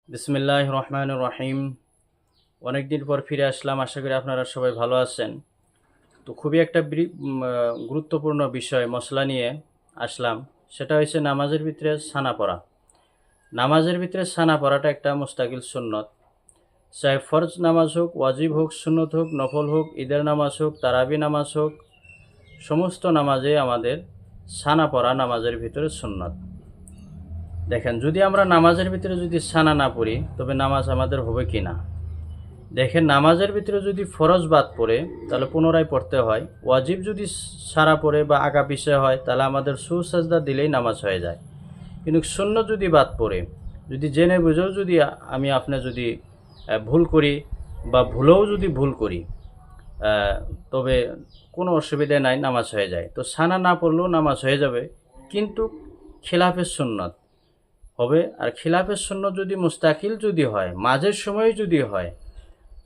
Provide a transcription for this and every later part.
বিসমিল্লাহির রহমানির রহিম। অনেক দিন পর ফিরে আসলাম, আশা করি আপনারা সবাই ভালো আছেন। তো খুবই একটা গুরুত্বপূর্ণ বিষয় মশলা নিয়ে আসলাম, সেটা হচ্ছে নামাজের ভিতরে সানা পড়া। নামাজের ভিতরে সানা পড়াটা একটা মুস্তাকিল সুন্নত। চাহে ফরজ নামাজ হোক, ওয়াজিব হোক, সুন্নত হোক, নফল হোক, ঈদের নামাজ হোক, তারাবি নামাজ হোক, সমস্ত নামাজে আমাদের সানা পড়া নামাজের ভিতরে সুন্নত। দেখেন, যদি আমরা নামাজের ভিতরে যদি সানা না পড়ি তবে নামাজ আমাদের হবে কি না। দেখেন, নামাজের ভিতরে যদি ফরজ বাদ পড়ে তাহলে পুনরায় পড়তে হয়। ওয়াজিব যদি সারা পড়ে বা আগা পিছে হয় তাহলে আমাদের সুসাজদা দিলেই নামাজ হয়ে যায়। কিন্তু সুন্নত যদি বাদ পড়ে, যদি জেনে বুঝেও যদি আপনি যদি ভুল করি বা ভুলেও যদি ভুল করি, তবে কোনো অসুবিধা নাই, নামাজ হয়ে যায়। তো সানা না পড়লেও নামাজ হয়ে যাবে, কিন্তু খিলাফের সুন্নত হবে। আর খিলাফের সুন্নত যদি মুস্তাকিল যদি হয়, মাঝের সময়ে যদি হয়,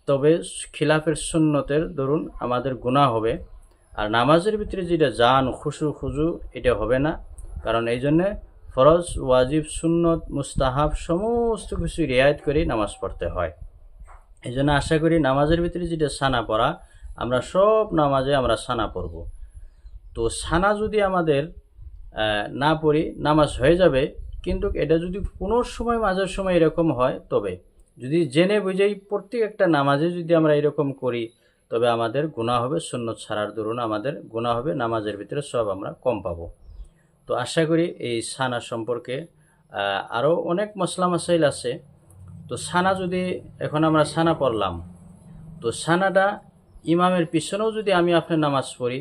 তবে খিলাফের সুন্নতের দরুন আমাদের গুনাহ হবে। আর নামাজের ভিতরে যেটা জান খুশু খুজু, এটা হবে না। কারণ এই জন্যে ফরজ, ওয়াজিব, সুন্নত, মুস্তাহাব সমস্ত কিছু রিয়ায়ত করে নামাজ পড়তে হয়। এই জন্য আশা করি নামাজের ভিতরে যেটা সানা পড়া, আমরা সব নামাজে আমরা সানা পড়ব। তো সানা যদি আমাদের না পড়ি, নামাজ হয়ে যাবে। কিন্তু এটা যদি কোনো সময় মাঝের সময় এরকম হয়, তবে যদি জেনে বুঝেই প্রত্যেক একটা নামাজে যদি আমরা এরকম করি, তবে আমাদের গুনাহ হবে। সুন্নত ছাড়ার দরুন আমাদের গুনাহ হবে, নামাজের ভিতরে সব আমরা কম পাবো। তো আশা করি এই সানা সম্পর্কে আরও অনেক মশলা মাসাইল আছে। তো সানা যদি এখন আমরা সানা পড়লাম, তো সানাটা ইমামের পিছনেও যদি আপনি নামাজ পড়ি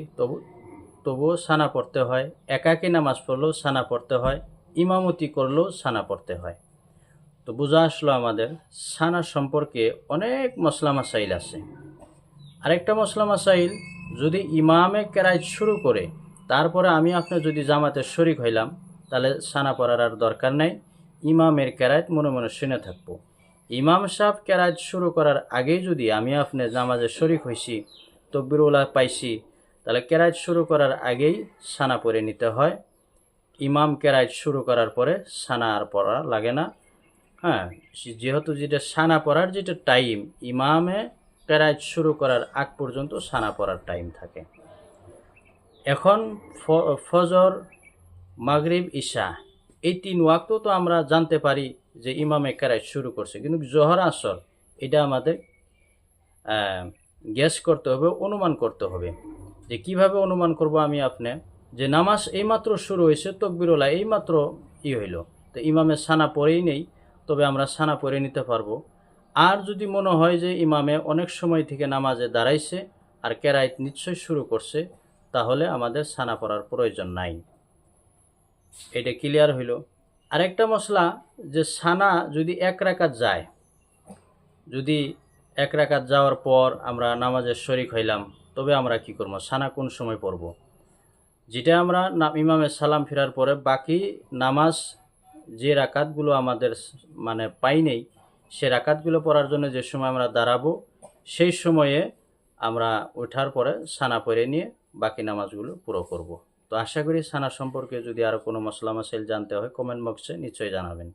তবুও সানা পড়তে হয়। একাকী নামাজ পড়লেও সানা পড়তে হয়, ইমামতি করলেও সানা পড়তে হয়। তো বোঝা আসলো আমাদের সানা সম্পর্কে অনেক মশলা মাসাইল আছে। আরেকটা মশলা মাসাইল, যদি ইমামে কেরাত শুরু করে তারপরে আপনি যদি জামাতে শরিক হইলাম, তাহলে সানা পড়ার আর দরকার নাই। ইমামের কেরাত মনে মনে শুনে থাকবো। ইমাম সাহেব কেরাত শুরু করার আগেই যদি আপনি জামাতে শরিক হইছি, তকবিরুল্লাহ পাইছি, তাহলে কেরাত শুরু করার আগেই সানা পড়ে নিতে হয়। ইমাম কেরাত শুরু করার পরে সানা আর পড়া লাগে না। হ্যাঁ, যেহেতু যেটা সানা পড়ার যেটা টাইম, ইমামে কেরাত শুরু করার আগ পর্যন্ত সানা পড়ার টাইম থাকে। এখন ফজর, মাগরিব, ইশা, এই 3 ওয়াক্ত তো আমরা জানতে পারি যে ইমামে কেরাত শুরু করছে, কিন্তু জোহর আসর এটা আমাদের গেস করতে হবে, অনুমান করতে হবে। যে কিভাবে অনুমান করব আপনি, যে নামাজ এইমাত্র শুরু হয়েছে, তকবিরুল্লাহ এইমাত্র হইল, তো ইমামে সানা পড়েই নেই, তবে আমরা সানা পড়ে নিতে পারবো। আর যদি মনে হয় যে ইমামে অনেক সময় থেকে নামাজে দাঁড়াইছে আর কেরাত নিশ্চয় শুরু করছে, তাহলে আমাদের সানা পড়ার প্রয়োজন নাই। এটা ক্লিয়ার হইল। আরেকটা মশলা, যে সানা যদি 1 রাকাত যায়, যদি 1 রাকাত যাওয়ার পর আমরা নামাজের শরিক হইলাম, তবে আমরা কি করব, সানা কোন সময় পড়ব? যেটা আমরা ইমামের সালাম ফেরার পরে বাকি নামাজ যে রাকাতগুলো আমাদের পাই নেই, সে রাকাতগুলো পড়ার জন্য যে সময় আমরা দাঁড়াবো, সেই সময়ে আমরা ওঠার পরে সানা পড়ে নিয়ে বাকি নামাজগুলো পুরো করব। তো আশা করি সানা সম্পর্কে যদি আরও কোনো মশলা মাসাইল জানতে হয়, কমেন্ট বক্সে নিশ্চয়ই জানাবেন।